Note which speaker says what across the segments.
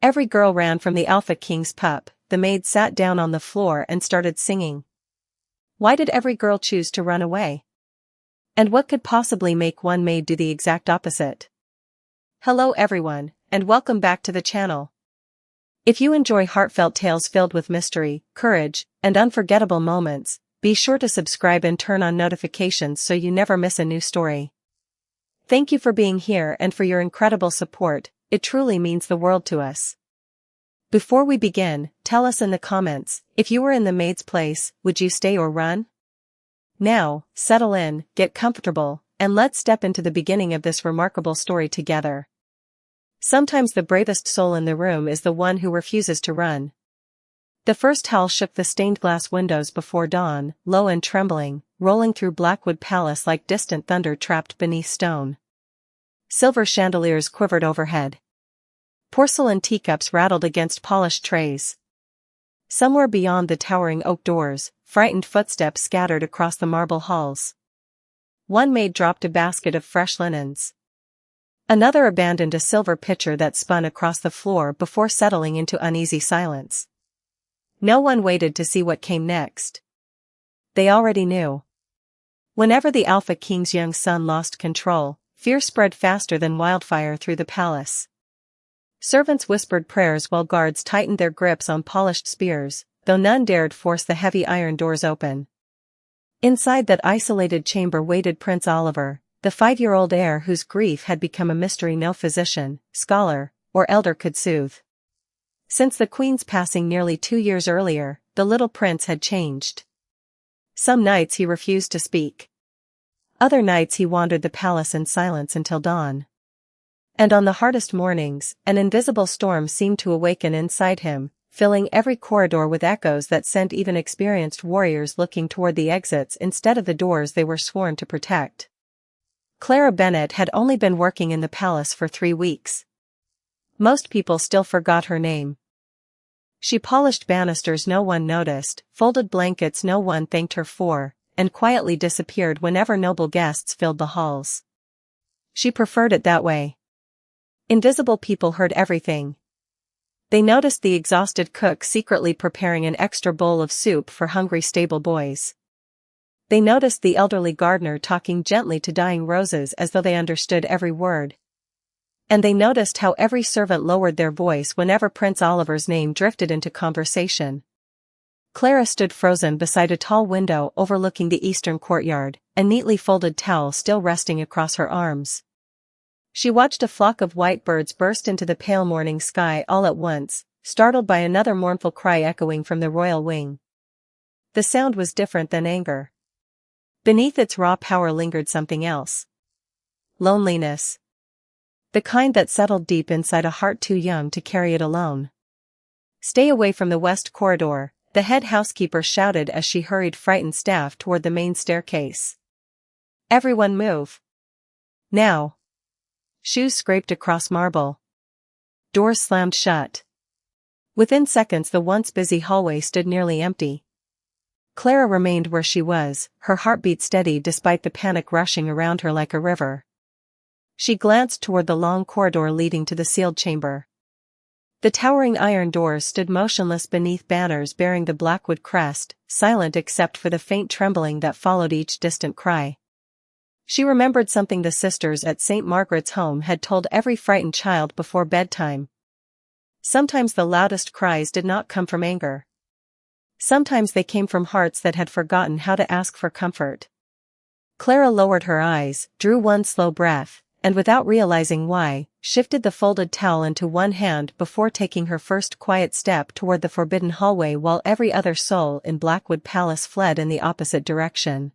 Speaker 1: Every girl ran from the Alpha King's pup. The maid sat down on the floor and started singing. Why did every girl choose to run away? And what could possibly make one maid do the exact opposite? Hello everyone, and welcome back to the channel. If you enjoy heartfelt tales filled with mystery, courage, and unforgettable moments, be sure to subscribe and turn on notifications so you never miss a new story. Thank you for being here and for your incredible support, it truly means the world to us. Before we begin, tell us in the comments, if you were in the maid's place, would you stay or run? Now, settle in, get comfortable, and let's step into the beginning of this remarkable story together. Sometimes the bravest soul in the room is the one who refuses to run. The first howl shook the stained glass windows before dawn, low and trembling, rolling through Blackwood Palace like distant thunder trapped beneath stone. Silver chandeliers quivered overhead. Porcelain teacups rattled against polished trays. Somewhere beyond the towering oak doors, frightened footsteps scattered across the marble halls. One maid dropped a basket of fresh linens. Another abandoned a silver pitcher that spun across the floor before settling into uneasy silence. No one waited to see what came next. They already knew. Whenever the Alpha King's young son lost control, fear spread faster than wildfire through the palace. Servants whispered prayers while guards tightened their grips on polished spears, though none dared force the heavy iron doors open. Inside that isolated chamber waited Prince Oliver, the 5-year-old heir whose grief had become a mystery no physician, scholar, or elder could soothe. Since the Queen's passing nearly 2 years earlier, the little prince had changed. Some nights he refused to speak. Other nights he wandered the palace in silence until dawn. And on the hardest mornings, an invisible storm seemed to awaken inside him, filling every corridor with echoes that sent even experienced warriors looking toward the exits instead of the doors they were sworn to protect. Clara Bennet had only been working in the palace for 3 weeks. Most people still forgot her name. She polished banisters no one noticed, folded blankets no one thanked her for, and quietly disappeared whenever noble guests filled the halls. She preferred it that way. Invisible people heard everything. They noticed the exhausted cook secretly preparing an extra bowl of soup for hungry stable boys. They noticed the elderly gardener talking gently to dying roses as though they understood every word. And they noticed how every servant lowered their voice whenever Prince Oliver's name drifted into conversation. Clara stood frozen beside a tall window overlooking the eastern courtyard, a neatly folded towel still resting across her arms. She watched a flock of white birds burst into the pale morning sky all at once, startled by another mournful cry echoing from the royal wing. The sound was different than anger. Beneath its raw power lingered something else. Loneliness. The kind that settled deep inside a heart too young to carry it alone. "Stay away from the west corridor," the head housekeeper shouted as she hurried frightened staff toward the main staircase. "Everyone move. Now." Shoes scraped across marble. Doors slammed shut. Within seconds the once busy hallway stood nearly empty. Clara remained where she was, her heartbeat steady despite the panic rushing around her like a river. She glanced toward the long corridor leading to the sealed chamber. The towering iron doors stood motionless beneath banners bearing the Blackwood crest, silent except for the faint trembling that followed each distant cry. She remembered something the sisters at St. Margaret's home had told every frightened child before bedtime. Sometimes the loudest cries did not come from anger. Sometimes they came from hearts that had forgotten how to ask for comfort. Clara lowered her eyes, drew one slow breath, and without realizing why, shifted the folded towel into one hand before taking her first quiet step toward the forbidden hallway while every other soul in Blackwood Palace fled in the opposite direction.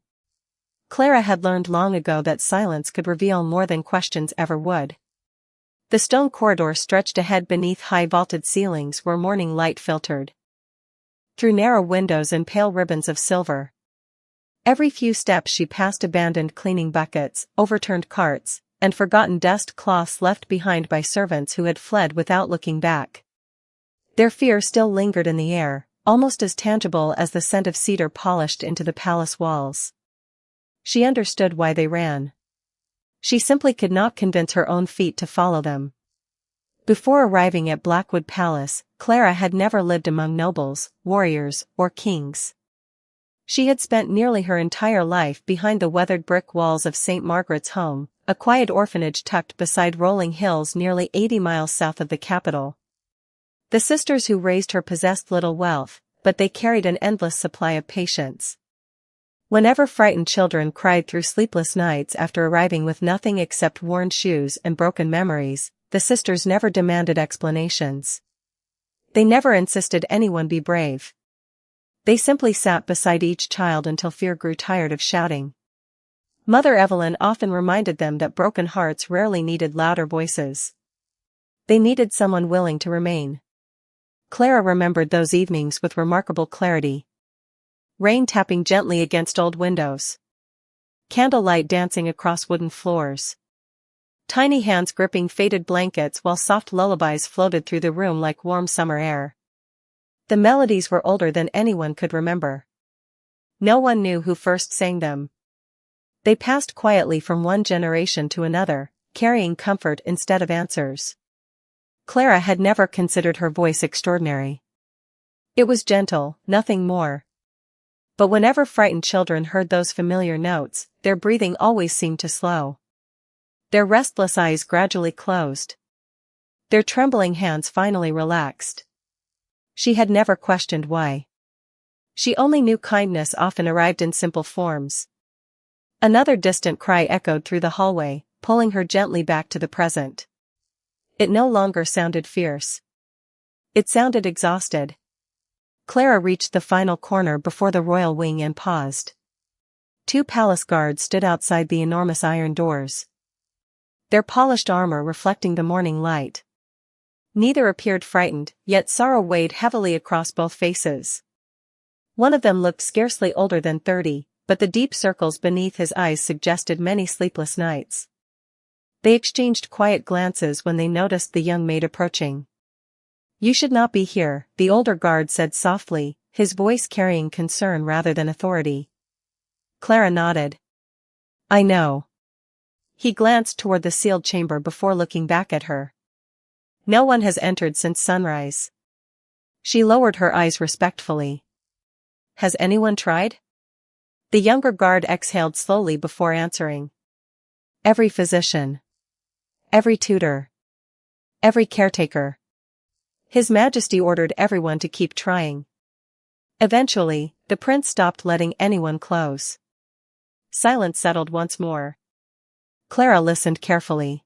Speaker 1: Clara had learned long ago that silence could reveal more than questions ever would. The stone corridor stretched ahead beneath high vaulted ceilings where morning light filtered through narrow windows and pale ribbons of silver. Every few steps she passed abandoned cleaning buckets, overturned carts, and forgotten dust cloths left behind by servants who had fled without looking back. Their fear still lingered in the air, almost as tangible as the scent of cedar polished into the palace walls. She understood why they ran. She simply could not convince her own feet to follow them. Before arriving at Blackwood Palace, Clara had never lived among nobles, warriors, or kings. She had spent nearly her entire life behind the weathered brick walls of St. Margaret's home, a quiet orphanage tucked beside rolling hills nearly 80 miles south of the capital. The sisters who raised her possessed little wealth, but they carried an endless supply of patience. Whenever frightened children cried through sleepless nights after arriving with nothing except worn shoes and broken memories, the sisters never demanded explanations. They never insisted anyone be brave. They simply sat beside each child until fear grew tired of shouting. Mother Evelyn often reminded them that broken hearts rarely needed louder voices. They needed someone willing to remain. Clara remembered those evenings with remarkable clarity. Rain tapping gently against old windows. Candlelight dancing across wooden floors. Tiny hands gripping faded blankets while soft lullabies floated through the room like warm summer air. The melodies were older than anyone could remember. No one knew who first sang them. They passed quietly from one generation to another, carrying comfort instead of answers. Clara had never considered her voice extraordinary. It was gentle, nothing more. But whenever frightened children heard those familiar notes, their breathing always seemed to slow. Their restless eyes gradually closed. Their trembling hands finally relaxed. She had never questioned why. She only knew kindness often arrived in simple forms. Another distant cry echoed through the hallway, pulling her gently back to the present. It no longer sounded fierce. It sounded exhausted. Clara reached the final corner before the royal wing and paused. 2 palace guards stood outside the enormous iron doors, their polished armor reflecting the morning light. Neither appeared frightened, yet sorrow weighed heavily across both faces. One of them looked scarcely older than 30, but the deep circles beneath his eyes suggested many sleepless nights. They exchanged quiet glances when they noticed the young maid approaching. "You should not be here," the older guard said softly, his voice carrying concern rather than authority. Clara nodded. "I know." He glanced toward the sealed chamber before looking back at her. "No one has entered since sunrise." She lowered her eyes respectfully. "Has anyone tried?" The younger guard exhaled slowly before answering. "Every physician. Every tutor. Every caretaker." His Majesty ordered everyone to keep trying. Eventually, the prince stopped letting anyone close. Silence settled once more. Clara listened carefully.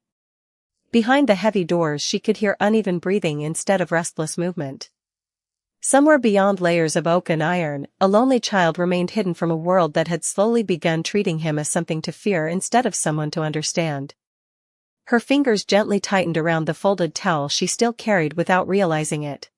Speaker 1: Behind the heavy doors she could hear uneven breathing instead of restless movement. Somewhere beyond layers of oak and iron, a lonely child remained hidden from a world that had slowly begun treating him as something to fear instead of someone to understand. Her fingers gently tightened around the folded towel she still carried without realizing it.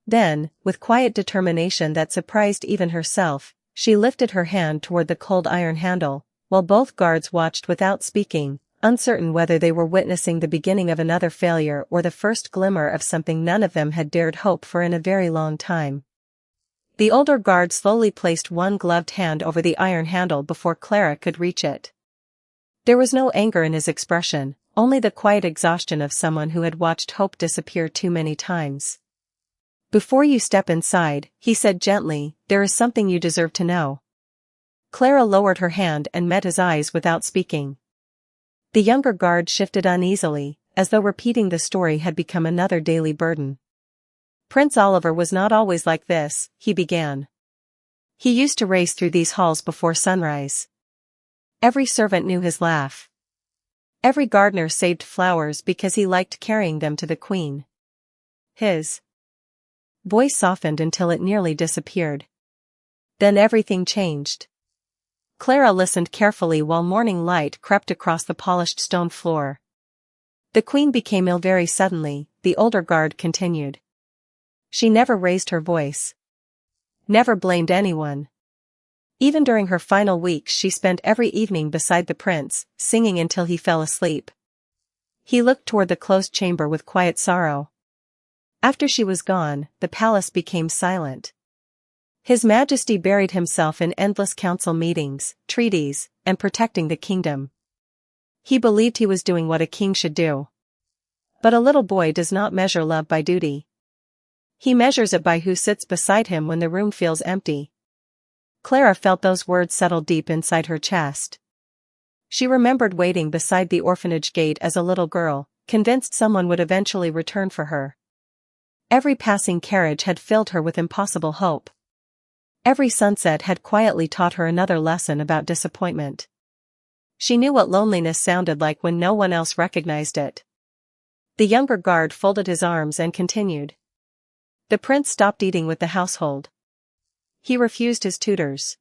Speaker 1: Then, with quiet determination that surprised even herself, she lifted her hand toward the cold iron handle, while both guards watched without speaking, uncertain whether they were witnessing the beginning of another failure or the first glimmer of something none of them had dared hope for in a very long time. The older guard slowly placed one gloved hand over the iron handle before Clara could reach it. There was no anger in his expression, only the quiet exhaustion of someone who had watched hope disappear too many times. "Before you step inside," he said gently, "there is something you deserve to know." Clara lowered her hand and met his eyes without speaking. The younger guard shifted uneasily, as though repeating the story had become another daily burden. "Prince Oliver was not always like this," he began. "He used to race through these halls before sunrise. Every servant knew his laugh. Every gardener saved flowers because he liked carrying them to the queen. His voice softened until it nearly disappeared. Then everything changed." Clara listened carefully while morning light crept across the polished stone floor. "The queen became ill very suddenly," the older guard continued. "She never raised her voice. Never blamed anyone. Even during her final weeks she spent every evening beside the prince, singing until he fell asleep." He looked toward the closed chamber with quiet sorrow. After she was gone, the palace became silent. His Majesty buried himself in endless council meetings, treaties, and protecting the kingdom. He believed he was doing what a king should do. But a little boy does not measure love by duty. He measures it by who sits beside him when the room feels empty. Clara felt those words settle deep inside her chest. She remembered waiting beside the orphanage gate as a little girl, convinced someone would eventually return for her. Every passing carriage had filled her with impossible hope. Every sunset had quietly taught her another lesson about disappointment. She knew what loneliness sounded like when no one else recognized it. The younger guard folded his arms and continued. The prince stopped eating with the household. He refused his tutors.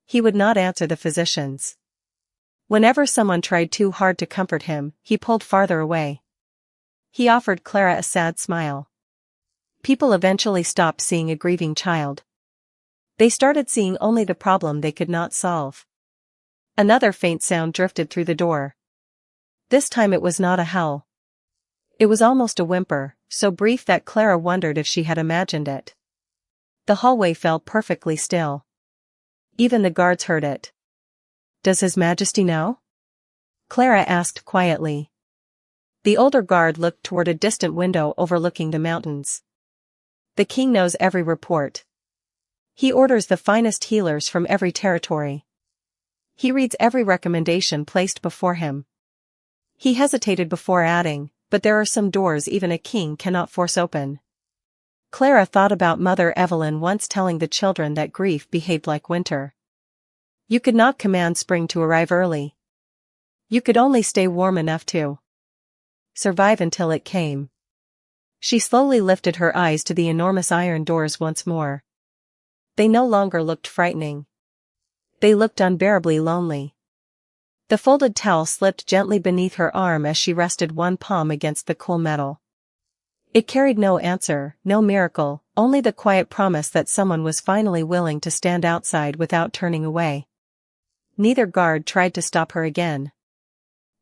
Speaker 1: He would not answer the physicians. Whenever someone tried too hard to comfort him, he pulled farther away. He offered Clara a sad smile. People eventually stopped seeing a grieving child. They started seeing only the problem they could not solve. Another faint sound drifted through the door. This time it was not a howl. It was almost a whimper, so brief that Clara wondered if she had imagined it. The hallway fell perfectly still. Even the guards heard it. "Does His Majesty know?" Clara asked quietly. The older guard looked toward a distant window overlooking the mountains. "The king knows every report. He orders the finest healers from every territory. He reads every recommendation placed before him." He hesitated before adding, "But there are some doors even a king cannot force open." Clara thought about Mother Evelyn once telling the children that grief behaved like winter. You could not command spring to arrive early. You could only stay warm enough to survive until it came. She slowly lifted her eyes to the enormous iron doors once more. They no longer looked frightening. They looked unbearably lonely. The folded towel slipped gently beneath her arm as she rested one palm against the cool metal. It carried no answer, no miracle, only the quiet promise that someone was finally willing to stand outside without turning away. Neither guard tried to stop her again.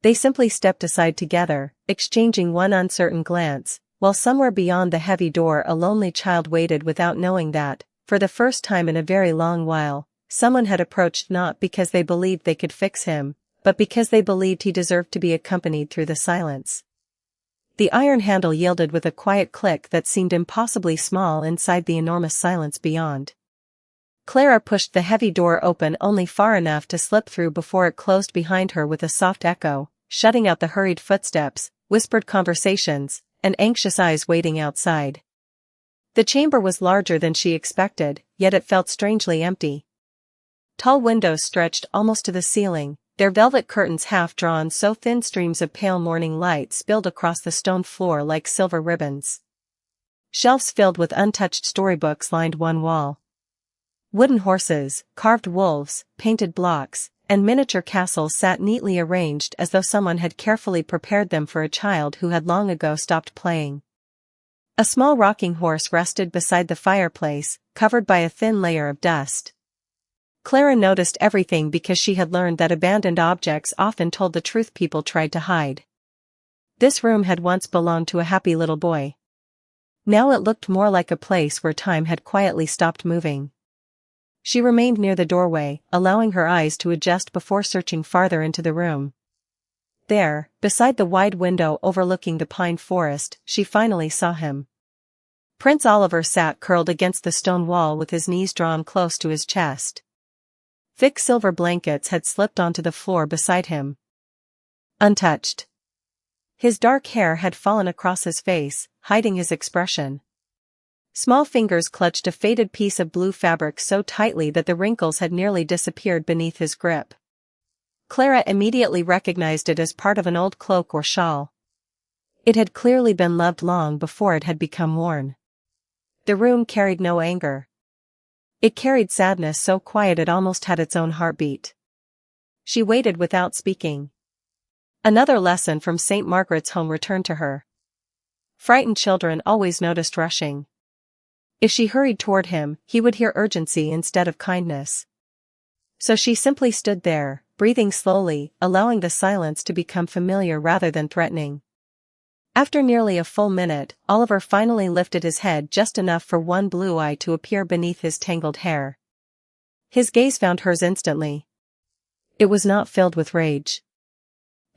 Speaker 1: They simply stepped aside together, exchanging one uncertain glance, while somewhere beyond the heavy door a lonely child waited without knowing that, for the first time in a very long while, someone had approached not because they believed they could fix him, but because they believed he deserved to be accompanied through the silence. The iron handle yielded with a quiet click that seemed impossibly small inside the enormous silence beyond. Clara pushed the heavy door open only far enough to slip through before it closed behind her with a soft echo, shutting out the hurried footsteps, whispered conversations, and anxious eyes waiting outside. The chamber was larger than she expected, yet it felt strangely empty. Tall windows stretched almost to the ceiling, their velvet curtains half drawn so thin streams of pale morning light spilled across the stone floor like silver ribbons. Shelves filled with untouched storybooks lined one wall. Wooden horses, carved wolves, painted blocks, and miniature castles sat neatly arranged as though someone had carefully prepared them for a child who had long ago stopped playing. A small rocking horse rested beside the fireplace, covered by a thin layer of dust. Clara noticed everything because she had learned that abandoned objects often told the truth people tried to hide. This room had once belonged to a happy little boy. Now it looked more like a place where time had quietly stopped moving. She remained near the doorway, allowing her eyes to adjust before searching farther into the room. There, beside the wide window overlooking the pine forest, she finally saw him. Prince Oliver sat curled against the stone wall with his knees drawn close to his chest. Thick silver blankets had slipped onto the floor beside him. Untouched. His dark hair had fallen across his face, hiding his expression. Small fingers clutched a faded piece of blue fabric so tightly that the wrinkles had nearly disappeared beneath his grip. Clara immediately recognized it as part of an old cloak or shawl. It had clearly been loved long before it had become worn. The room carried no anger. It carried sadness so quiet it almost had its own heartbeat. She waited without speaking. Another lesson from St. Margaret's home returned to her. Frightened children always noticed rushing. If she hurried toward him, he would hear urgency instead of kindness. So she simply stood there, breathing slowly, allowing the silence to become familiar rather than threatening. After nearly a full minute, Oliver finally lifted his head just enough for one blue eye to appear beneath his tangled hair. His gaze found hers instantly. It was not filled with rage.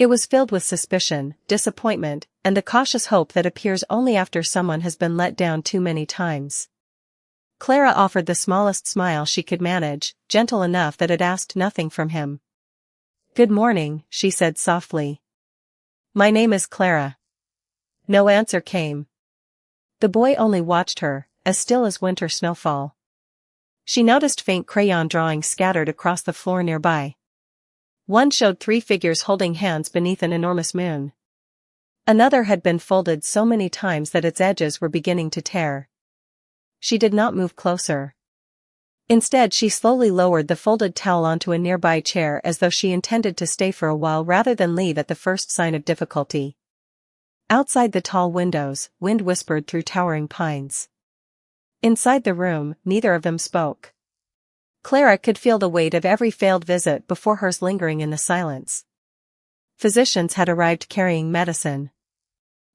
Speaker 1: It was filled with suspicion, disappointment, and the cautious hope that appears only after someone has been let down too many times. Clara offered the smallest smile she could manage, gentle enough that it asked nothing from him. "Good morning," she said softly. "My name is Clara." No answer came. The boy only watched her, as still as winter snowfall. She noticed faint crayon drawings scattered across the floor nearby. One showed 3 figures holding hands beneath an enormous moon. Another had been folded so many times that its edges were beginning to tear. She did not move closer. Instead, she slowly lowered the folded towel onto a nearby chair as though she intended to stay for a while rather than leave at the first sign of difficulty. Outside the tall windows, wind whispered through towering pines. Inside the room, neither of them spoke. Clara could feel the weight of every failed visit before hers lingering in the silence. Physicians had arrived carrying medicine.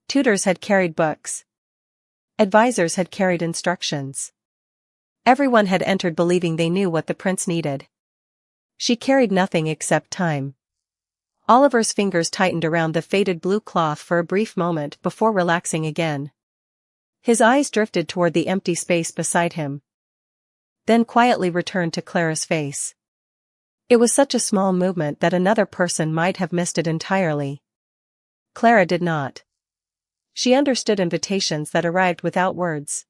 Speaker 1: Tutors had carried books. Advisors had carried instructions. Everyone had entered believing they knew what the prince needed. She carried nothing except time. Oliver's fingers tightened around the faded blue cloth for a brief moment before relaxing again. His eyes drifted toward the empty space beside him, then quietly returned to Clara's face. It was such a small movement that another person might have missed it entirely. Clara did not. She understood invitations that arrived without words.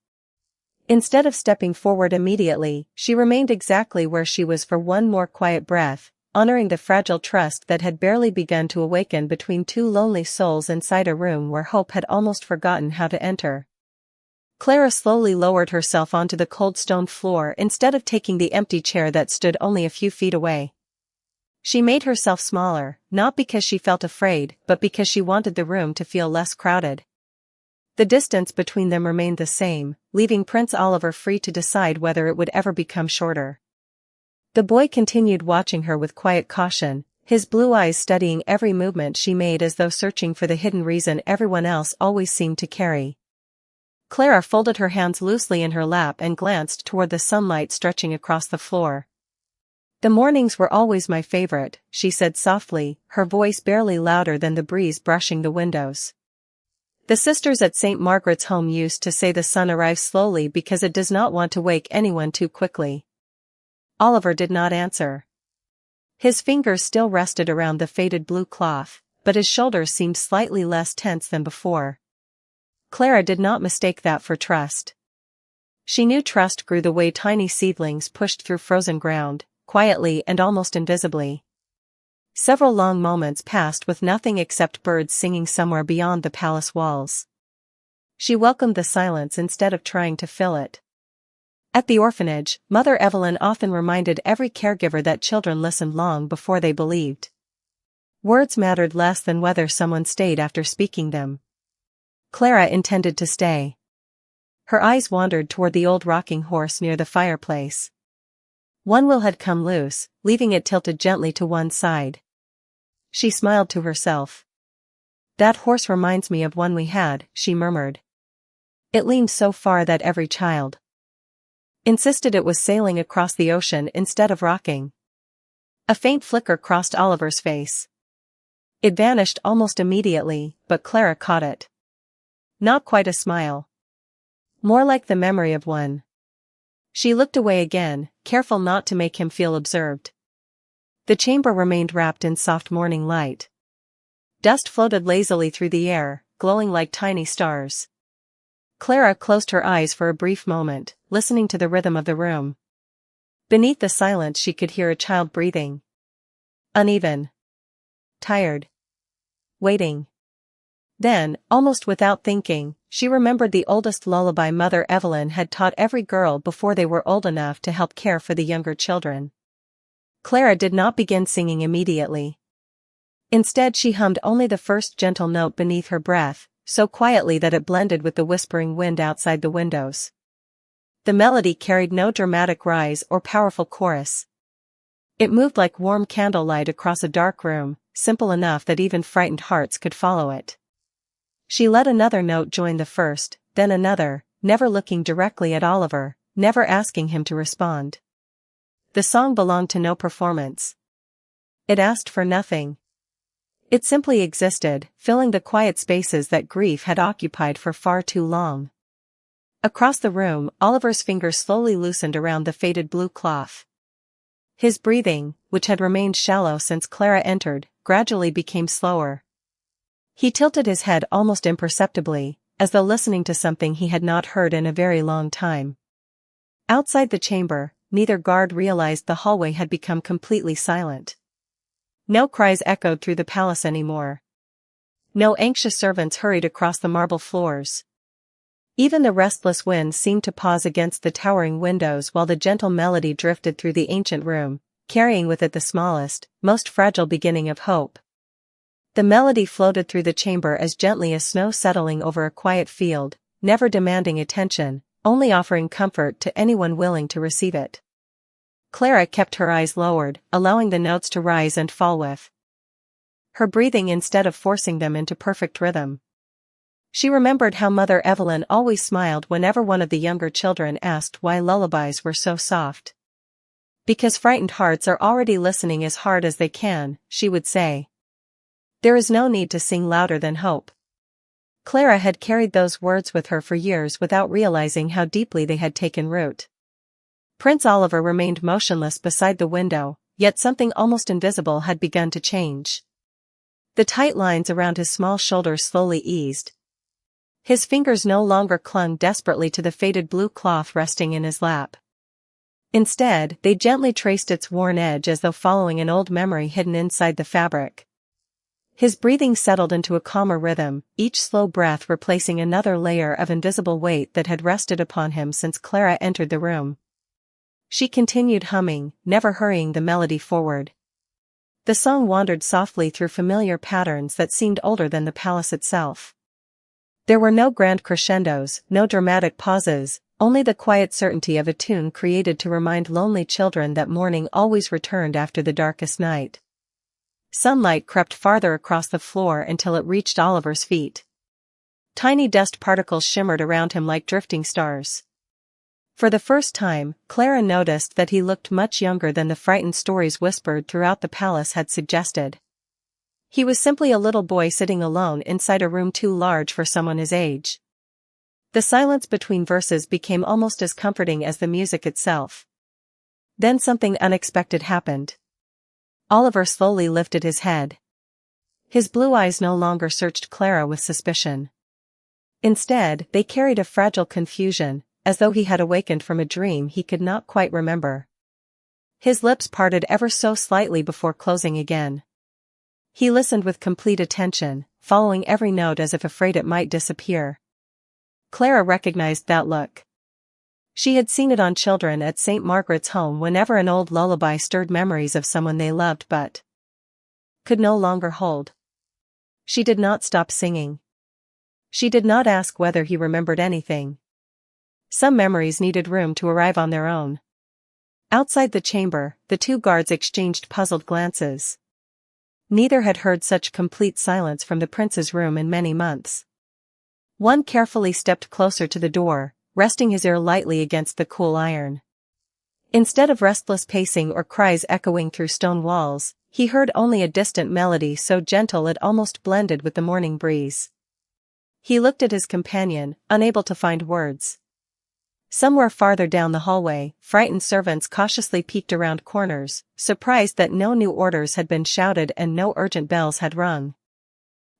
Speaker 1: Instead of stepping forward immediately, she remained exactly where she was for one more quiet breath, honoring the fragile trust that had barely begun to awaken between 2 lonely souls inside a room where hope had almost forgotten how to enter. Clara slowly lowered herself onto the cold stone floor instead of taking the empty chair that stood only a few feet away. She made herself smaller, not because she felt afraid, but because she wanted the room to feel less crowded. The distance between them remained the same, leaving Prince Oliver free to decide whether it would ever become shorter. The boy continued watching her with quiet caution, his blue eyes studying every movement she made as though searching for the hidden reason everyone else always seemed to carry. Clara folded her hands loosely in her lap and glanced toward the sunlight stretching across the floor. "The mornings were always my favorite," she said softly, her voice barely louder than the breeze brushing the windows. "The sisters at St. Margaret's home used to say the sun arrives slowly because it does not want to wake anyone too quickly." Oliver did not answer. His fingers still rested around the faded blue cloth, but his shoulders seemed slightly less tense than before. Clara did not mistake that for trust. She knew trust grew the way tiny seedlings pushed through frozen ground, quietly and almost invisibly. Several long moments passed with nothing except birds singing somewhere beyond the palace walls. She welcomed the silence instead of trying to fill it. At the orphanage, Mother Evelyn often reminded every caregiver that children listened long before they believed. Words mattered less than whether someone stayed after speaking them. Clara intended to stay. Her eyes wandered toward the old rocking horse near the fireplace. One wheel had come loose, leaving it tilted gently to one side. She smiled to herself. "That horse reminds me of one we had," she murmured. "It leaned so far that every child insisted it was sailing across the ocean instead of rocking." A faint flicker crossed Oliver's face. It vanished almost immediately, but Clara caught it. Not quite a smile. More like the memory of one. She looked away again, careful not to make him feel observed. The chamber remained wrapped in soft morning light. Dust floated lazily through the air, glowing like tiny stars. Clara closed her eyes for a brief moment, listening to the rhythm of the room. Beneath the silence she could hear a child breathing. Uneven. Tired. Waiting. Then, almost without thinking, she remembered the oldest lullaby Mother Evelyn had taught every girl before they were old enough to help care for the younger children. Clara did not begin singing immediately. Instead she hummed only the first gentle note beneath her breath, so quietly that it blended with the whispering wind outside the windows. The melody carried no dramatic rise or powerful chorus. It moved like warm candlelight across a dark room, simple enough that even frightened hearts could follow it. She let another note join the first, then another, never looking directly at Oliver, never asking him to respond. The song belonged to no performance. It asked for nothing. It simply existed, filling the quiet spaces that grief had occupied for far too long. Across the room, Oliver's fingers slowly loosened around the faded blue cloth. His breathing, which had remained shallow since Clara entered, gradually became slower. He tilted his head almost imperceptibly, as though listening to something he had not heard in a very long time. Outside the chamber, neither guard realized the hallway had become completely silent. No cries echoed through the palace anymore. No anxious servants hurried across the marble floors. Even the restless wind seemed to pause against the towering windows while the gentle melody drifted through the ancient room, carrying with it the smallest, most fragile beginning of hope. The melody floated through the chamber as gently as snow settling over a quiet field, never demanding attention, only offering comfort to anyone willing to receive it. Clara kept her eyes lowered, allowing the notes to rise and fall with her breathing instead of forcing them into perfect rhythm. She remembered how Mother Evelyn always smiled whenever one of the younger children asked why lullabies were so soft. Because frightened hearts are already listening as hard as they can, she would say. There is no need to sing louder than hope. Clara had carried those words with her for years without realizing how deeply they had taken root. Prince Oliver remained motionless beside the window, yet something almost invisible had begun to change. The tight lines around his small shoulders slowly eased. His fingers no longer clung desperately to the faded blue cloth resting in his lap. Instead, they gently traced its worn edge as though following an old memory hidden inside the fabric. His breathing settled into a calmer rhythm, each slow breath replacing another layer of invisible weight that had rested upon him since Clara entered the room. She continued humming, never hurrying the melody forward. The song wandered softly through familiar patterns that seemed older than the palace itself. There were no grand crescendos, no dramatic pauses, only the quiet certainty of a tune created to remind lonely children that morning always returned after the darkest night. Sunlight crept farther across the floor until it reached Oliver's feet. Tiny dust particles shimmered around him like drifting stars. For the first time, Clara noticed that he looked much younger than the frightened stories whispered throughout the palace had suggested. He was simply a little boy sitting alone inside a room too large for someone his age. The silence between verses became almost as comforting as the music itself. Then something unexpected happened. Oliver slowly lifted his head. His blue eyes no longer searched Clara with suspicion. Instead, they carried a fragile confusion, as though he had awakened from a dream he could not quite remember. His lips parted ever so slightly before closing again. He listened with complete attention, following every note as if afraid it might disappear. Clara recognized that look. She had seen it on children at St. Margaret's home whenever an old lullaby stirred memories of someone they loved but could no longer hold. She did not stop singing. She did not ask whether he remembered anything. Some memories needed room to arrive on their own. Outside the chamber, the two guards exchanged puzzled glances. Neither had heard such complete silence from the prince's room in many months. One carefully stepped closer to the door, resting his ear lightly against the cool iron. Instead of restless pacing or cries echoing through stone walls, he heard only a distant melody so gentle it almost blended with the morning breeze. He looked at his companion, unable to find words. Somewhere farther down the hallway, frightened servants cautiously peeked around corners, surprised that no new orders had been shouted and no urgent bells had rung.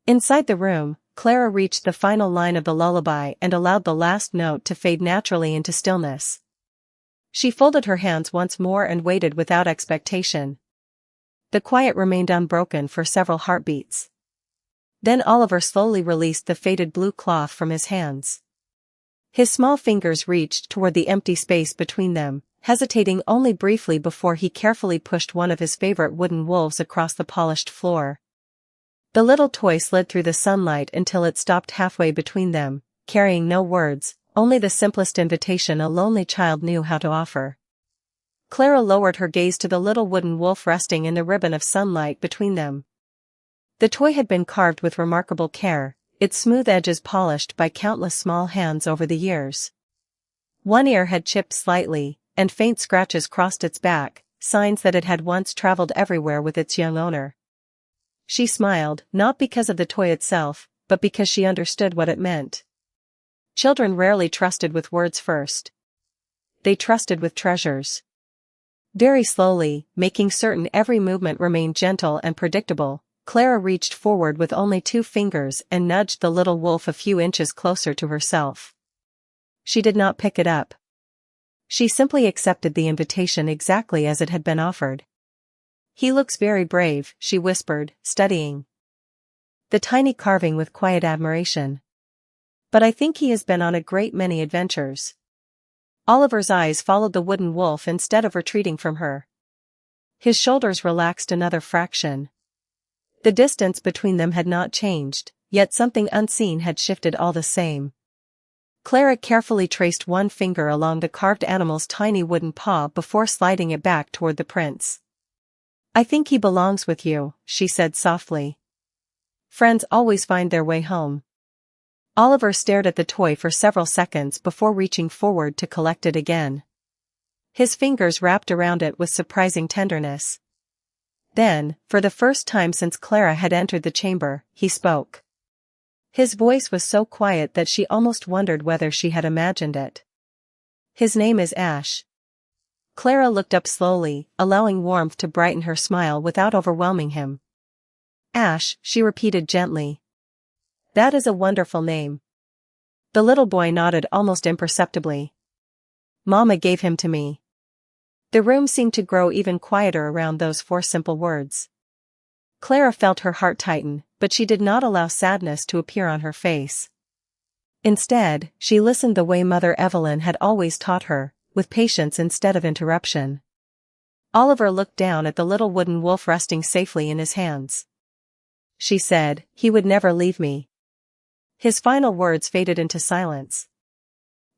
Speaker 1: Inside the room, Clara reached the final line of the lullaby and allowed the last note to fade naturally into stillness. She folded her hands once more and waited without expectation. The quiet remained unbroken for several heartbeats. Then Oliver slowly released the faded blue cloth from his hands. His small fingers reached toward the empty space between them, hesitating only briefly before he carefully pushed one of his favorite wooden wolves across the polished floor. The little toy slid through the sunlight until it stopped halfway between them, carrying no words, only the simplest invitation a lonely child knew how to offer. Clara lowered her gaze to the little wooden wolf resting in the ribbon of sunlight between them. The toy had been carved with remarkable care, its smooth edges polished by countless small hands over the years. One ear had chipped slightly, and faint scratches crossed its back, signs that it had once traveled everywhere with its young owner. She smiled, not because of the toy itself, but because she understood what it meant. Children rarely trusted with words first. They trusted with treasures. Very slowly, making certain every movement remained gentle and predictable, Clara reached forward with only 2 fingers and nudged the little wolf a few inches closer to herself. She did not pick it up. She simply accepted the invitation exactly as it had been offered. "He looks very brave," she whispered, studying the tiny carving with quiet admiration. "But I think he has been on a great many adventures." Oliver's eyes followed the wooden wolf instead of retreating from her. His shoulders relaxed another fraction. The distance between them had not changed, yet something unseen had shifted all the same. Clara carefully traced one finger along the carved animal's tiny wooden paw before sliding it back toward the prince. "I think he belongs with you," she said softly. "Friends always find their way home." Oliver stared at the toy for several seconds before reaching forward to collect it again. His fingers wrapped around it with surprising tenderness. Then, for the first time since Clara had entered the chamber, he spoke. His voice was so quiet that she almost wondered whether she had imagined it. "His name is Ash." Clara looked up slowly, allowing warmth to brighten her smile without overwhelming him. "Ash," she repeated gently. "That is a wonderful name." The little boy nodded almost imperceptibly. "Mama gave him to me." The room seemed to grow even quieter around those 4 simple words. Clara felt her heart tighten, but she did not allow sadness to appear on her face. Instead, she listened the way Mother Evelyn had always taught her, with patience instead of interruption. Oliver looked down at the little wooden wolf resting safely in his hands. She said, "He would never leave me." His final words faded into silence.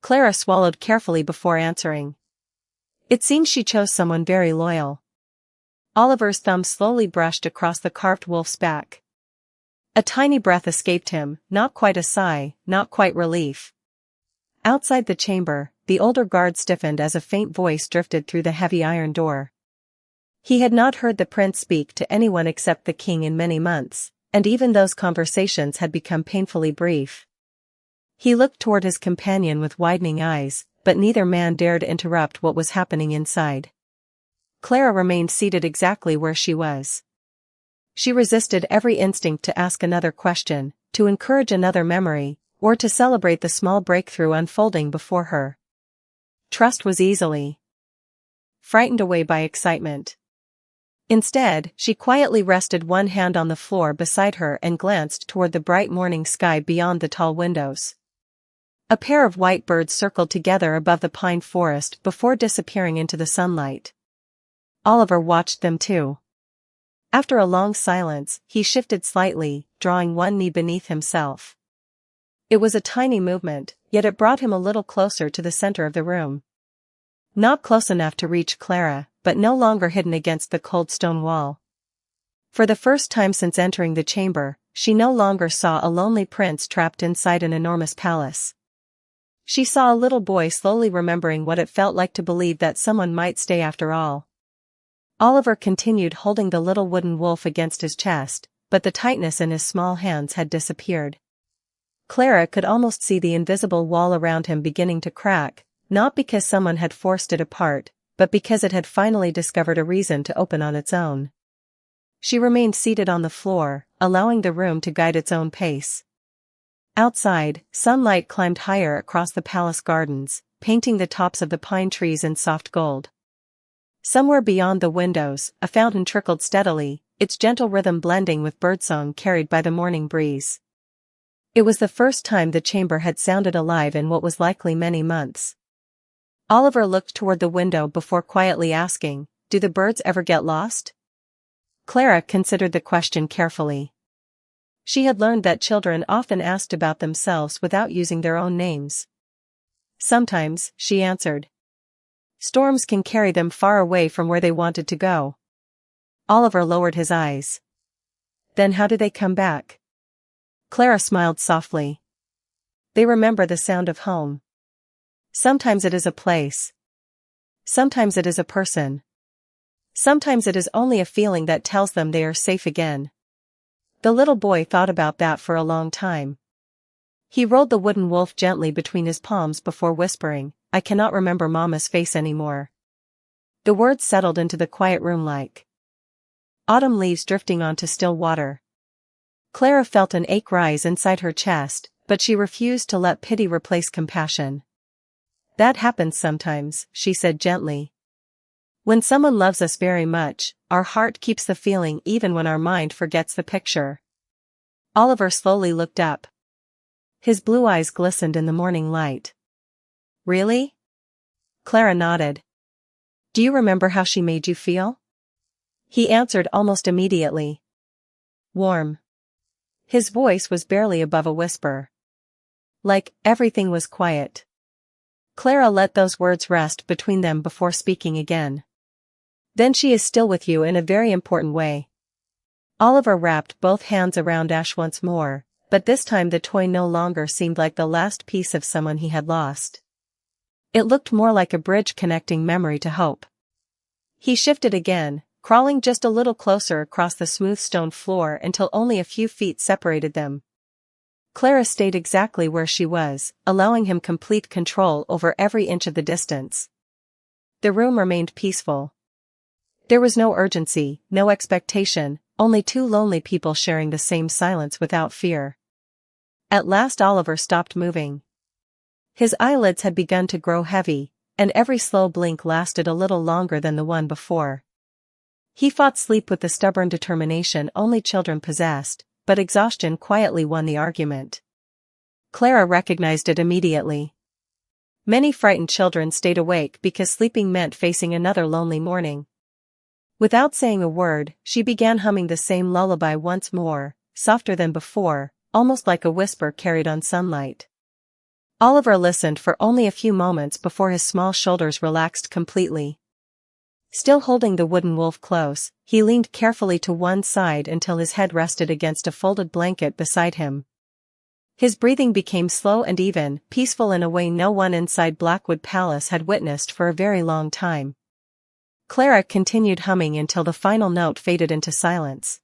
Speaker 1: Clara swallowed carefully before answering. "It seems she chose someone very loyal." Oliver's thumb slowly brushed across the carved wolf's back. A tiny breath escaped him, not quite a sigh, not quite relief. Outside the chamber, the older guard stiffened as a faint voice drifted through the heavy iron door. He had not heard the prince speak to anyone except the king in many months, and even those conversations had become painfully brief. He looked toward his companion with widening eyes, but neither man dared interrupt what was happening inside. Clara remained seated exactly where she was. She resisted every instinct to ask another question, to encourage another memory, or to celebrate the small breakthrough unfolding before her. Trust was easily frightened away by excitement. Instead, she quietly rested one hand on the floor beside her and glanced toward the bright morning sky beyond the tall windows. A pair of white birds circled together above the pine forest before disappearing into the sunlight. Oliver watched them too. After a long silence, he shifted slightly, drawing one knee beneath himself. It was a tiny movement, yet it brought him a little closer to the center of the room. Not close enough to reach Clara, but no longer hidden against the cold stone wall. For the first time since entering the chamber, she no longer saw a lonely prince trapped inside an enormous palace. She saw a little boy slowly remembering what it felt like to believe that someone might stay after all. Oliver continued holding the little wooden wolf against his chest, but the tightness in his small hands had disappeared. Clara could almost see the invisible wall around him beginning to crack, not because someone had forced it apart, but because it had finally discovered a reason to open on its own. She remained seated on the floor, allowing the room to guide its own pace. Outside, sunlight climbed higher across the palace gardens, painting the tops of the pine trees in soft gold. Somewhere beyond the windows, a fountain trickled steadily, its gentle rhythm blending with birdsong carried by the morning breeze. It was the first time the chamber had sounded alive in what was likely many months. Oliver looked toward the window before quietly asking, "Do the birds ever get lost?" Clara considered the question carefully. She had learned that children often asked about themselves without using their own names. "Sometimes," she answered. "Storms can carry them far away from where they wanted to go." Oliver lowered his eyes. "Then how do they come back?" Clara smiled softly. "They remember the sound of home. Sometimes it is a place. Sometimes it is a person. Sometimes it is only a feeling that tells them they are safe again." The little boy thought about that for a long time. He rolled the wooden wolf gently between his palms before whispering, "I cannot remember Mama's face anymore." The words settled into the quiet room like autumn leaves drifting onto still water. Clara felt an ache rise inside her chest, but she refused to let pity replace compassion. "That happens sometimes," she said gently. "When someone loves us very much, our heart keeps the feeling even when our mind forgets the picture." Oliver slowly looked up. His blue eyes glistened in the morning light. "Really?" Clara nodded. "Do you remember how she made you feel?" He answered almost immediately. "Warm." His voice was barely above a whisper. Like everything was quiet. Clara let those words rest between them before speaking again. "Then she is still with you in a very important way." Oliver wrapped both hands around Ash once more, but this time the toy no longer seemed like the last piece of someone he had lost. It looked more like a bridge connecting memory to hope. He shifted again, crawling just a little closer across the smooth stone floor until only a few feet separated them. Clara stayed exactly where she was, allowing him complete control over every inch of the distance. The room remained peaceful. There was no urgency, no expectation, only two lonely people sharing the same silence without fear. At last Oliver stopped moving. His eyelids had begun to grow heavy, and every slow blink lasted a little longer than the one before. He fought sleep with the stubborn determination only children possessed, but exhaustion quietly won the argument. Clara recognized it immediately. Many frightened children stayed awake because sleeping meant facing another lonely morning. Without saying a word, she began humming the same lullaby once more, softer than before, almost like a whisper carried on sunlight. Oliver listened for only a few moments before his small shoulders relaxed completely. Still holding the wooden wolf close, he leaned carefully to one side until his head rested against a folded blanket beside him. His breathing became slow and even, peaceful in a way no one inside Blackwood Palace had witnessed for a very long time. Clara continued humming until the final note faded into silence.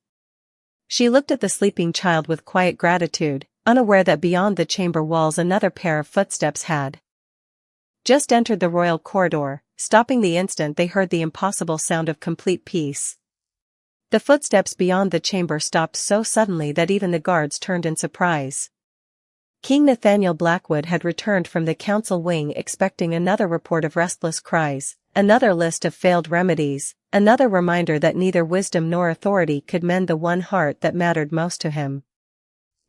Speaker 1: She looked at the sleeping child with quiet gratitude, unaware that beyond the chamber walls another pair of footsteps had just entered the royal corridor, stopping the instant they heard the impossible sound of complete peace. The footsteps beyond the chamber stopped so suddenly that even the guards turned in surprise. King Nathaniel Blackwood had returned from the council wing expecting another report of restless cries, another list of failed remedies, another reminder that neither wisdom nor authority could mend the one heart that mattered most to him.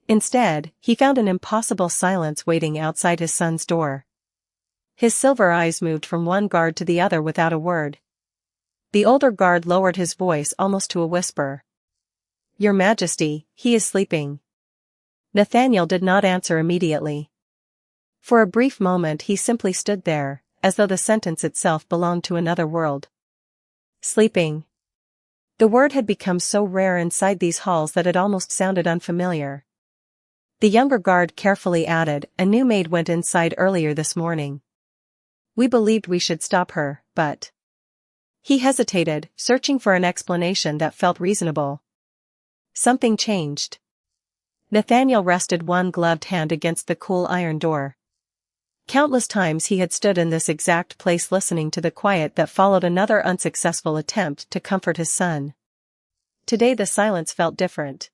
Speaker 1: Instead, he found an impossible silence waiting outside his son's door. His silver eyes moved from one guard to the other without a word. The older guard lowered his voice almost to a whisper. "Your Majesty, he is sleeping." Nathaniel did not answer immediately. For a brief moment he simply stood there, as though the sentence itself belonged to another world. Sleeping. The word had become so rare inside these halls that it almost sounded unfamiliar. The younger guard carefully added, "A new maid went inside earlier this morning. We believed we should stop her, but..." He hesitated, searching for an explanation that felt reasonable. Something changed. Nathaniel rested one gloved hand against the cool iron door. Countless times he had stood in this exact place listening to the quiet that followed another unsuccessful attempt to comfort his son. Today the silence felt different.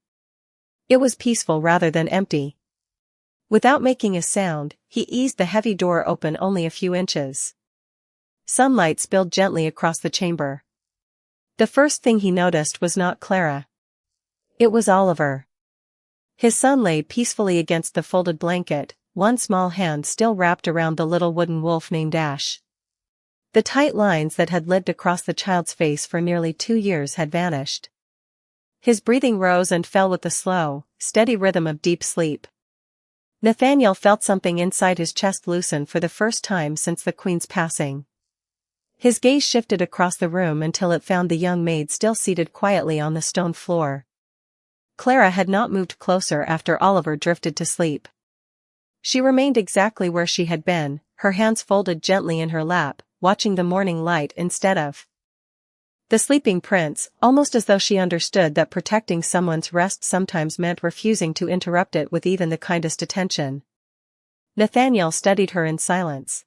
Speaker 1: It was peaceful rather than empty. Without making a sound, he eased the heavy door open only a few inches. Sunlight spilled gently across the chamber. The first thing he noticed was not Clara. It was Oliver. His son lay peacefully against the folded blanket, one small hand still wrapped around the little wooden wolf named Ash. The tight lines that had lived across the child's face for nearly 2 years had vanished. His breathing rose and fell with the slow, steady rhythm of deep sleep. Nathaniel felt something inside his chest loosen for the first time since the Queen's passing. His gaze shifted across the room until it found the young maid still seated quietly on the stone floor. Clara had not moved closer after Oliver drifted to sleep. She remained exactly where she had been, her hands folded gently in her lap, watching the morning light instead of The sleeping prince, almost as though she understood that protecting someone's rest sometimes meant refusing to interrupt it with even the kindest attention. Nathaniel studied her in silence.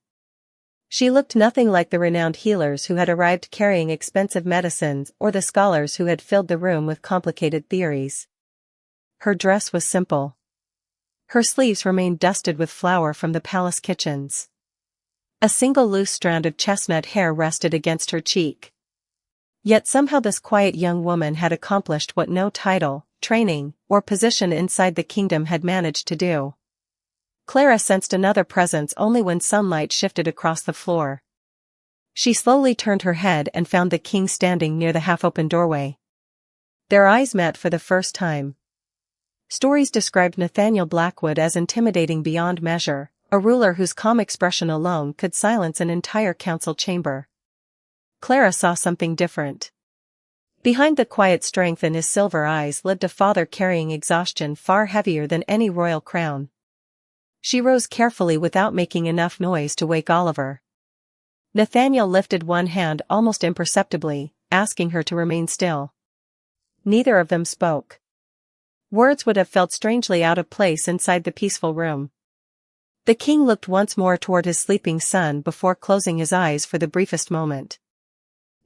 Speaker 1: She looked nothing like the renowned healers who had arrived carrying expensive medicines or the scholars who had filled the room with complicated theories. Her dress was simple. Her sleeves remained dusted with flour from the palace kitchens. A single loose strand of chestnut hair rested against her cheek. Yet somehow this quiet young woman had accomplished what no title, training, or position inside the kingdom had managed to do. Clara sensed another presence only when sunlight shifted across the floor. She slowly turned her head and found the king standing near the half-open doorway. Their eyes met for the first time. Stories described Nathaniel Blackwood as intimidating beyond measure, a ruler whose calm expression alone could silence an entire council chamber. Clara saw something different. Behind the quiet strength in his silver eyes lived a father carrying exhaustion far heavier than any royal crown. She rose carefully without making enough noise to wake Oliver. Nathaniel lifted one hand almost imperceptibly, asking her to remain still. Neither of them spoke. Words would have felt strangely out of place inside the peaceful room. The king looked once more toward his sleeping son before closing his eyes for the briefest moment.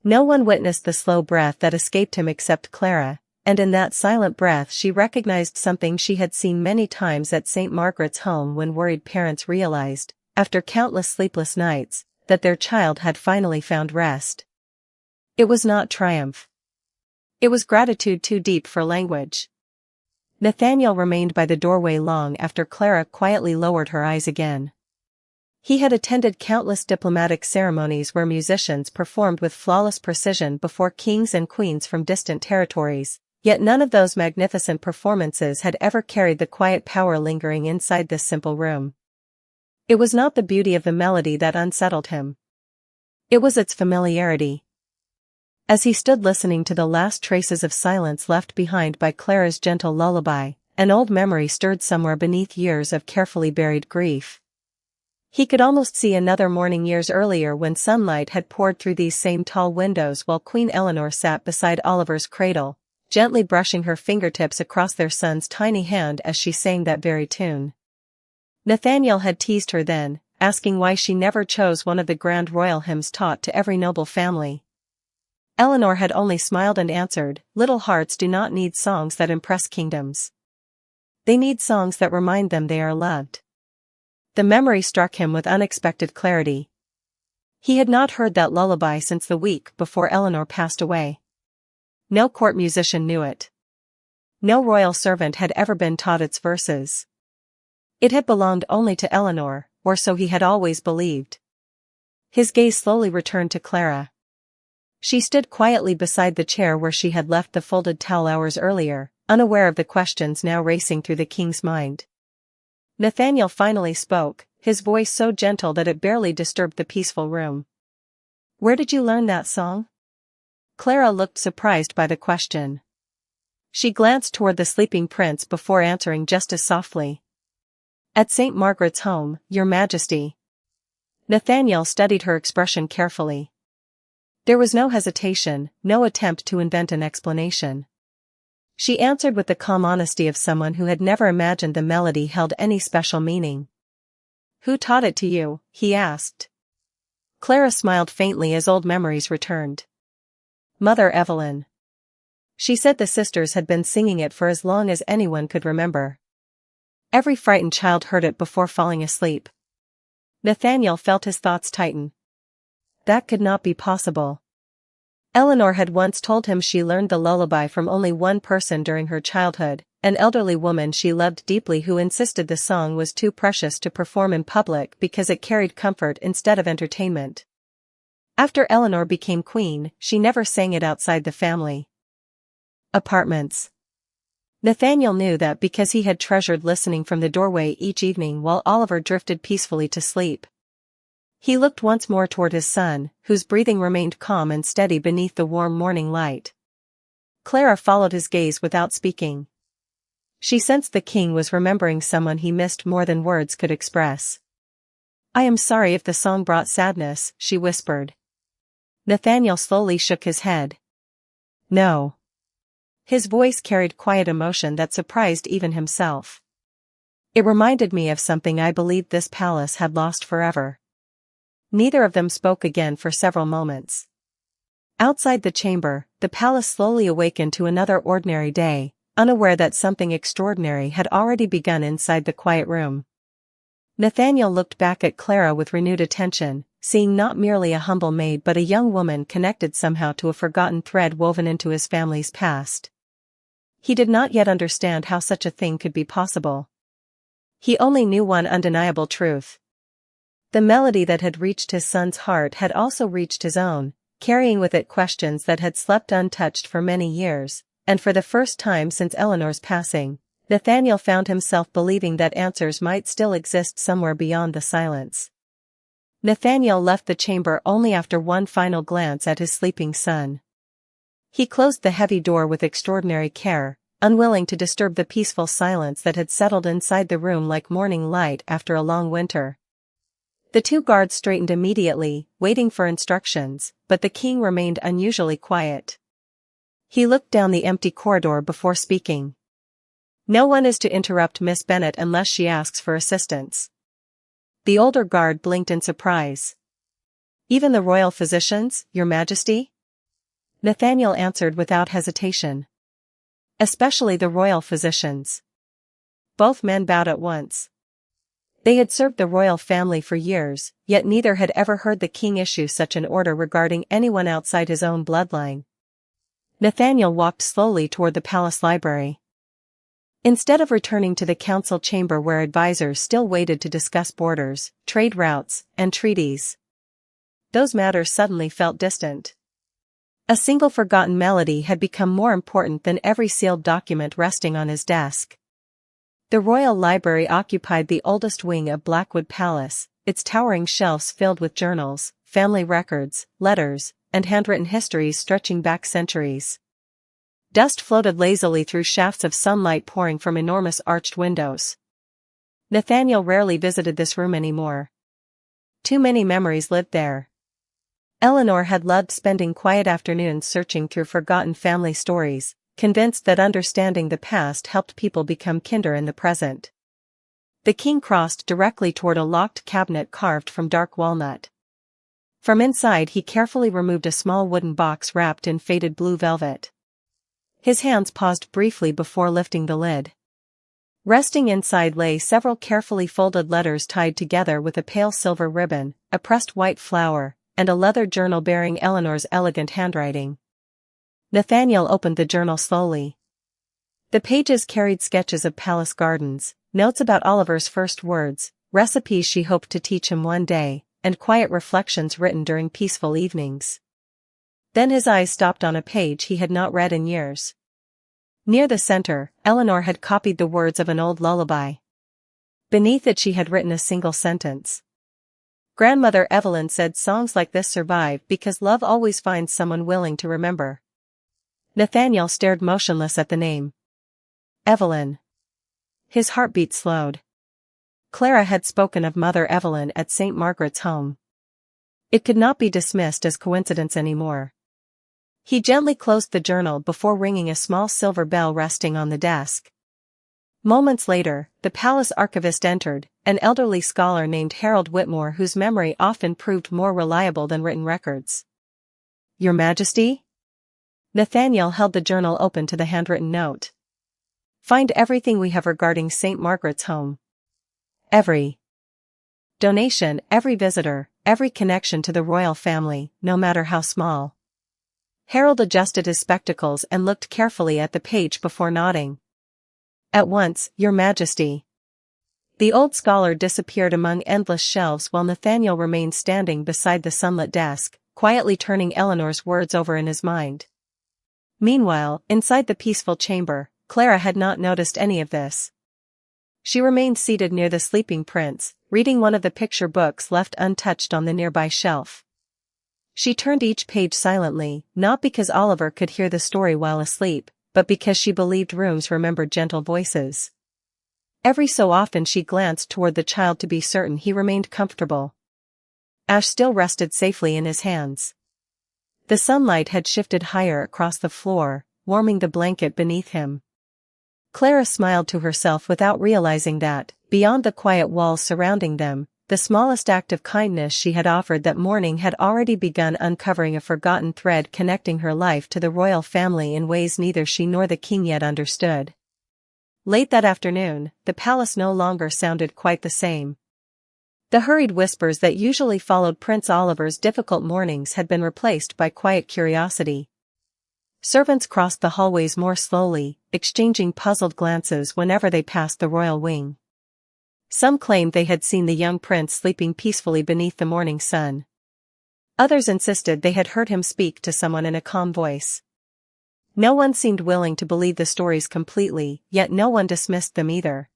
Speaker 1: No one witnessed the slow breath that escaped him except Clara, and in that silent breath she recognized something she had seen many times at St. Margaret's home when worried parents realized, after countless sleepless nights, that their child had finally found rest. It was not triumph. It was gratitude too deep for language. Nathaniel remained by the doorway long after Clara quietly lowered her eyes again. He had attended countless diplomatic ceremonies where musicians performed with flawless precision before kings and queens from distant territories, yet none of those magnificent performances had ever carried the quiet power lingering inside this simple room. It was not the beauty of the melody that unsettled him. It was its familiarity. As he stood listening to the last traces of silence left behind by Clara's gentle lullaby, an old memory stirred somewhere beneath years of carefully buried grief. He could almost see another morning years earlier when sunlight had poured through these same tall windows while Queen Eleanor sat beside Oliver's cradle, gently brushing her fingertips across their son's tiny hand as she sang that very tune. Nathaniel had teased her then, asking why she never chose one of the grand royal hymns taught to every noble family. Eleanor had only smiled and answered, "Little hearts do not need songs that impress kingdoms. They need songs that remind them they are loved." The memory struck him with unexpected clarity. He had not heard that lullaby since the week before Eleanor passed away. No court musician knew it. No royal servant had ever been taught its verses. It had belonged only to Eleanor, or so he had always believed. His gaze slowly returned to Clara. She stood quietly beside the chair where she had left the folded towel hours earlier, unaware of the questions now racing through the king's mind. Nathaniel finally spoke, his voice so gentle that it barely disturbed the peaceful room. "Where did you learn that song?" Clara looked surprised by the question. She glanced toward the sleeping prince before answering just as softly. "At St. Margaret's home, Your Majesty." Nathaniel studied her expression carefully. There was no hesitation, no attempt to invent an explanation. She answered with the calm honesty of someone who had never imagined the melody held any special meaning. "Who taught it to you?" he asked. Clara smiled faintly as old memories returned. "Mother Evelyn. She said the sisters had been singing it for as long as anyone could remember. Every frightened child heard it before falling asleep." Nathaniel felt his thoughts tighten. That could not be possible. Eleanor had once told him she learned the lullaby from only one person during her childhood, an elderly woman she loved deeply who insisted the song was too precious to perform in public because it carried comfort instead of entertainment. After Eleanor became queen, she never sang it outside the family. Apartments. Nathaniel knew that because he had treasured listening from the doorway each evening while Oliver drifted peacefully to sleep. He looked once more toward his son, whose breathing remained calm and steady beneath the warm morning light. Clara followed his gaze without speaking. She sensed the king was remembering someone he missed more than words could express. "I am sorry if the song brought sadness," she whispered. Nathaniel slowly shook his head. No. His voice carried quiet emotion that surprised even himself. It reminded me of something I believed this palace had lost forever. Neither of them spoke again for several moments. Outside the chamber, the palace slowly awakened to another ordinary day, unaware that something extraordinary had already begun inside the quiet room. Nathaniel looked back at Clara with renewed attention, seeing not merely a humble maid but a young woman connected somehow to a forgotten thread woven into his family's past. He did not yet understand how such a thing could be possible. He only knew one undeniable truth. The melody that had reached his son's heart had also reached his own, carrying with it questions that had slept untouched for many years, and for the first time since Eleanor's passing, Nathaniel found himself believing that answers might still exist somewhere beyond the silence. Nathaniel left the chamber only after one final glance at his sleeping son. He closed the heavy door with extraordinary care, unwilling to disturb the peaceful silence that had settled inside the room like morning light after a long winter. The two guards straightened immediately, waiting for instructions, but the king remained unusually quiet. He looked down the empty corridor before speaking. "No one is to interrupt Miss Bennet unless she asks for assistance." The older guard blinked in surprise. "Even the royal physicians, Your Majesty?" Nathaniel answered without hesitation. "Especially the royal physicians." Both men bowed at once. They had served the royal family for years, yet neither had ever heard the king issue such an order regarding anyone outside his own bloodline. Nathaniel walked slowly toward the palace library. Instead of returning to the council chamber where advisors still waited to discuss borders, trade routes, and treaties, those matters suddenly felt distant. A single forgotten melody had become more important than every sealed document resting on his desk. The royal library occupied the oldest wing of Blackwood Palace, its towering shelves filled with journals, family records, letters, and handwritten histories stretching back centuries. Dust floated lazily through shafts of sunlight pouring from enormous arched windows. Nathaniel rarely visited this room anymore. Too many memories lived there. Eleanor had loved spending quiet afternoons searching through forgotten family stories, convinced that understanding the past helped people become kinder in the present. The king crossed directly toward a locked cabinet carved from dark walnut. From inside he carefully removed a small wooden box wrapped in faded blue velvet. His hands paused briefly before lifting the lid. Resting inside lay several carefully folded letters tied together with a pale silver ribbon, a pressed white flower, and a leather journal bearing Eleanor's elegant handwriting. Nathaniel opened the journal slowly. The pages carried sketches of palace gardens, notes about Oliver's first words, recipes she hoped to teach him one day, and quiet reflections written during peaceful evenings. Then his eyes stopped on a page he had not read in years. Near the center, Eleanor had copied the words of an old lullaby. Beneath it she had written a single sentence. "Grandmother Evelyn said songs like this survive because love always finds someone willing to remember." Nathaniel stared motionless at the name. Evelyn. His heartbeat slowed. Clara had spoken of Mother Evelyn at St. Margaret's home. It could not be dismissed as coincidence anymore. He gently closed the journal before ringing a small silver bell resting on the desk. Moments later, the palace archivist entered, an elderly scholar named Harold Whitmore whose memory often proved more reliable than written records. "Your Majesty?" Nathaniel held the journal open to the handwritten note. "Find everything we have regarding St. Margaret's home. Every donation, every visitor, every connection to the royal family, no matter how small." Harold adjusted his spectacles and looked carefully at the page before nodding. "At once, Your Majesty." The old scholar disappeared among endless shelves while Nathaniel remained standing beside the sunlit desk, quietly turning Eleanor's words over in his mind. Meanwhile, inside the peaceful chamber, Clara had not noticed any of this. She remained seated near the sleeping prince, reading one of the picture books left untouched on the nearby shelf. She turned each page silently, not because Oliver could hear the story while asleep, but because she believed rooms remembered gentle voices. Every so often she glanced toward the child to be certain he remained comfortable. Ash still rested safely in his hands. The sunlight had shifted higher across the floor, warming the blanket beneath him. Clara smiled to herself without realizing that, beyond the quiet walls surrounding them, the smallest act of kindness she had offered that morning had already begun uncovering a forgotten thread connecting her life to the royal family in ways neither she nor the king yet understood. Late that afternoon, the palace no longer sounded quite the same. The hurried whispers that usually followed Prince Oliver's difficult mornings had been replaced by quiet curiosity. Servants crossed the hallways more slowly, exchanging puzzled glances whenever they passed the royal wing. Some claimed they had seen the young prince sleeping peacefully beneath the morning sun. Others insisted they had heard him speak to someone in a calm voice. No one seemed willing to believe the stories completely, yet no one dismissed them either.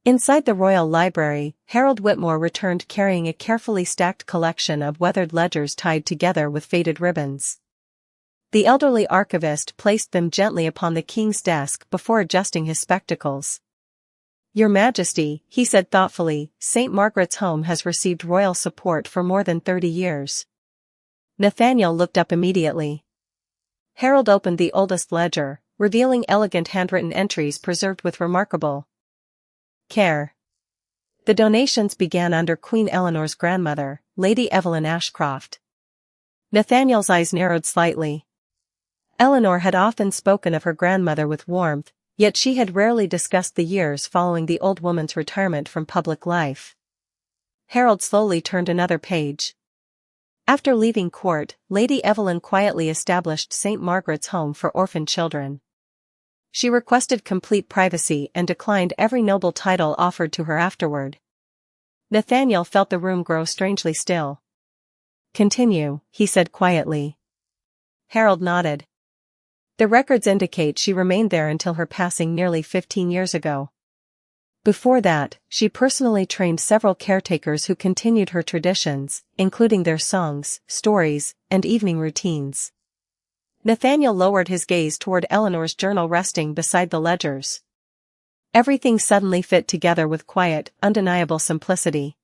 Speaker 1: Inside the royal library, Harold Whitmore returned carrying a carefully stacked collection of weathered ledgers tied together with faded ribbons. The elderly archivist placed them gently upon the king's desk before adjusting his spectacles. "Your Majesty," he said thoughtfully, "St. Margaret's Home has received royal support for more than 30 years. Nathaniel looked up immediately. Harold opened the oldest ledger, revealing elegant handwritten entries preserved with remarkable care. The donations began under Queen Eleanor's grandmother, Lady Evelyn Ashcroft. Nathaniel's eyes narrowed slightly. Eleanor had often spoken of her grandmother with warmth, yet she had rarely discussed the years following the old woman's retirement from public life. Harold slowly turned another page. After leaving court, Lady Evelyn quietly established St. Margaret's Home for orphan children. She requested complete privacy and declined every noble title offered to her afterward. Nathaniel felt the room grow strangely still. "Continue," he said quietly. Harold nodded. "The records indicate she remained there until her passing nearly 15 years ago. Before that, she personally trained several caretakers who continued her traditions, including their songs, stories, and evening routines." Nathaniel lowered his gaze toward Eleanor's journal resting beside the ledgers. Everything suddenly fit together with quiet, undeniable simplicity.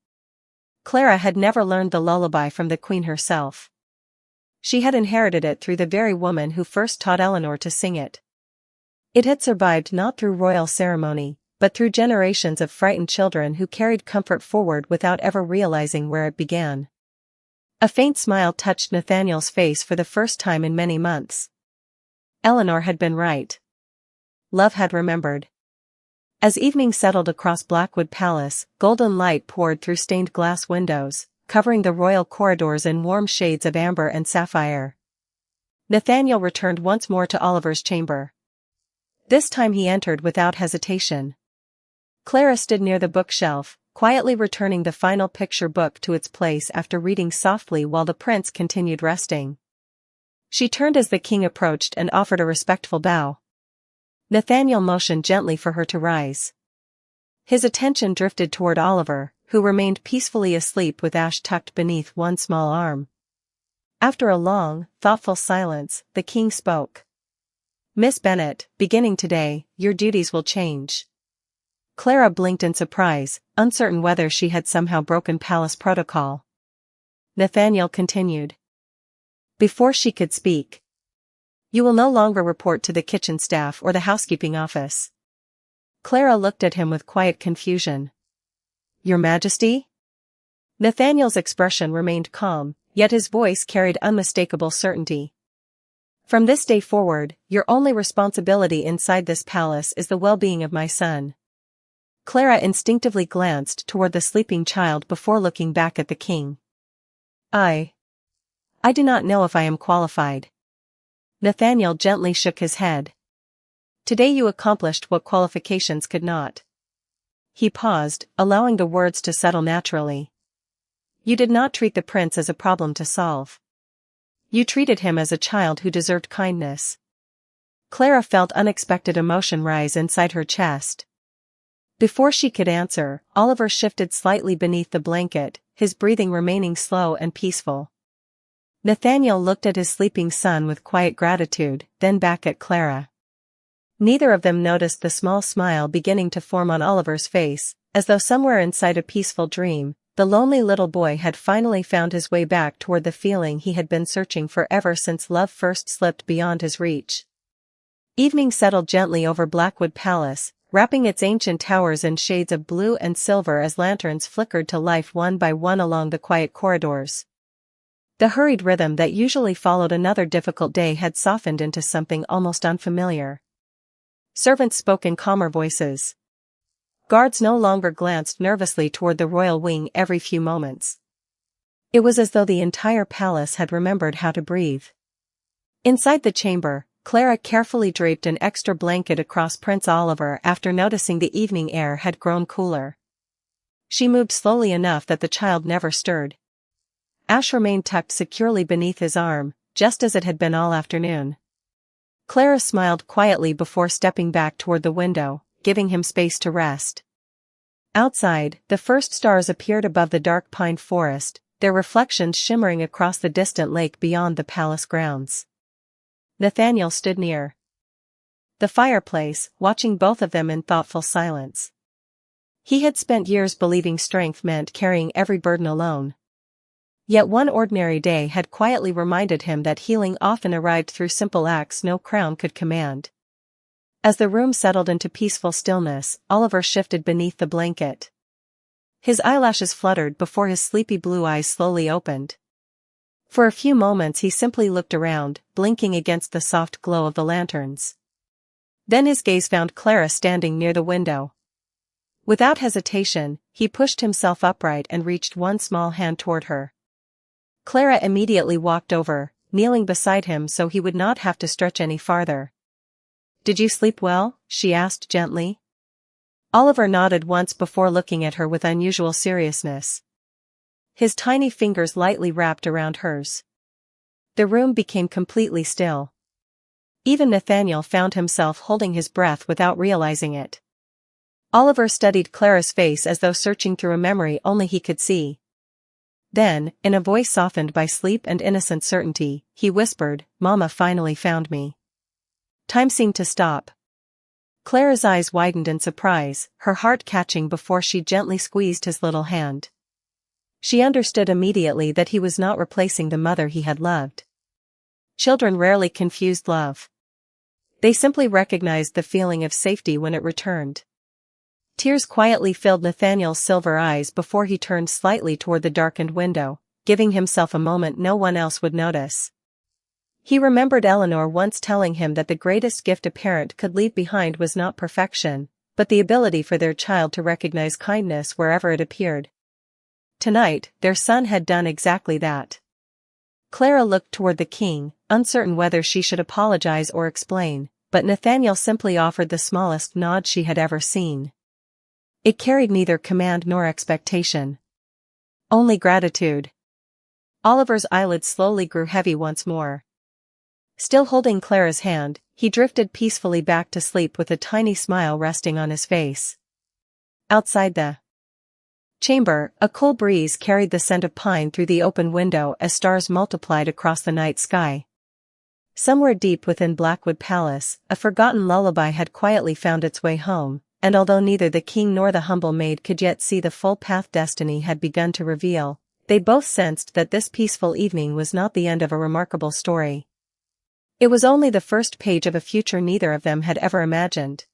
Speaker 1: Clara had never learned the lullaby from the Queen herself. She had inherited it through the very woman who first taught Eleanor to sing it. It had survived not through royal ceremony, but through generations of frightened children who carried comfort forward without ever realizing where it began. A faint smile touched Nathaniel's face for the first time in many months. Eleanor had been right. Love had remembered. As evening settled across Blackwood Palace, golden light poured through stained glass windows, covering the royal corridors in warm shades of amber and sapphire. Nathaniel returned once more to Oliver's chamber. This time he entered without hesitation. Clara stood near the bookshelf, quietly returning the final picture book to its place after reading softly while the prince continued resting. She turned as the king approached and offered a respectful bow. Nathaniel motioned gently for her to rise. His attention drifted toward Oliver, who remained peacefully asleep with Ash tucked beneath one small arm. After a long, thoughtful silence, the king spoke. "Miss Bennet, beginning today, your duties will change." Clara blinked in surprise, uncertain whether she had somehow broken palace protocol. Nathaniel continued. Before she could speak, "You will no longer report to the kitchen staff or the housekeeping office." Clara looked at him with quiet confusion. "Your Majesty?" Nathaniel's expression remained calm, yet his voice carried unmistakable certainty. "From this day forward, your only responsibility inside this palace is the well-being of my son." Clara instinctively glanced toward the sleeping child before looking back at the king. I do not know if I am qualified." Nathaniel gently shook his head. "Today you accomplished what qualifications could not." He paused, allowing the words to settle naturally. "You did not treat the prince as a problem to solve. You treated him as a child who deserved kindness." Clara felt unexpected emotion rise inside her chest. Before she could answer, Oliver shifted slightly beneath the blanket, his breathing remaining slow and peaceful. Nathaniel looked at his sleeping son with quiet gratitude, then back at Clara. Neither of them noticed the small smile beginning to form on Oliver's face, as though somewhere inside a peaceful dream, the lonely little boy had finally found his way back toward the feeling he had been searching for ever since love first slipped beyond his reach. Evening settled gently over Blackwood Palace, wrapping its ancient towers in shades of blue and silver as lanterns flickered to life one by one along the quiet corridors. The hurried rhythm that usually followed another difficult day had softened into something almost unfamiliar. Servants spoke in calmer voices. Guards no longer glanced nervously toward the royal wing every few moments. It was as though the entire palace had remembered how to breathe. Inside the chamber, Clara carefully draped an extra blanket across Prince Oliver after noticing the evening air had grown cooler. She moved slowly enough that the child never stirred. Ash remained tucked securely beneath his arm, just as it had been all afternoon. Clara smiled quietly before stepping back toward the window, giving him space to rest. Outside, the first stars appeared above the dark pine forest, their reflections shimmering across the distant lake beyond the palace grounds. Nathaniel stood near the fireplace, watching both of them in thoughtful silence. He had spent years believing strength meant carrying every burden alone. Yet one ordinary day had quietly reminded him that healing often arrived through simple acts no crown could command. As the room settled into peaceful stillness, Oliver shifted beneath the blanket. His eyelashes fluttered before his sleepy blue eyes slowly opened. For a few moments he simply looked around, blinking against the soft glow of the lanterns. Then his gaze found Clara standing near the window. Without hesitation, he pushed himself upright and reached one small hand toward her. Clara immediately walked over, kneeling beside him so he would not have to stretch any farther. "Did you sleep well?" she asked gently. Oliver nodded once before looking at her with unusual seriousness. His tiny fingers lightly wrapped around hers. The room became completely still. Even Nathaniel found himself holding his breath without realizing it. Oliver studied Clara's face as though searching through a memory only he could see. Then, in a voice softened by sleep and innocent certainty, he whispered, "Mama finally found me." Time seemed to stop. Clara's eyes widened in surprise, her heart catching before she gently squeezed his little hand. She understood immediately that he was not replacing the mother he had loved. Children rarely confused love. They simply recognized the feeling of safety when it returned. Tears quietly filled Nathaniel's silver eyes before he turned slightly toward the darkened window, giving himself a moment no one else would notice. He remembered Eleanor once telling him that the greatest gift a parent could leave behind was not perfection, but the ability for their child to recognize kindness wherever it appeared. Tonight, their son had done exactly that. Clara looked toward the king, uncertain whether she should apologize or explain, but Nathaniel simply offered the smallest nod she had ever seen. It carried neither command nor expectation. Only gratitude. Oliver's eyelids slowly grew heavy once more. Still holding Clara's hand, he drifted peacefully back to sleep with a tiny smile resting on his face. Outside the chamber, a cool breeze carried the scent of pine through the open window as stars multiplied across the night sky. Somewhere deep within Blackwood Palace, a forgotten lullaby had quietly found its way home, and although neither the king nor the humble maid could yet see the full path destiny had begun to reveal, they both sensed that this peaceful evening was not the end of a remarkable story. It was only the first page of a future neither of them had ever imagined.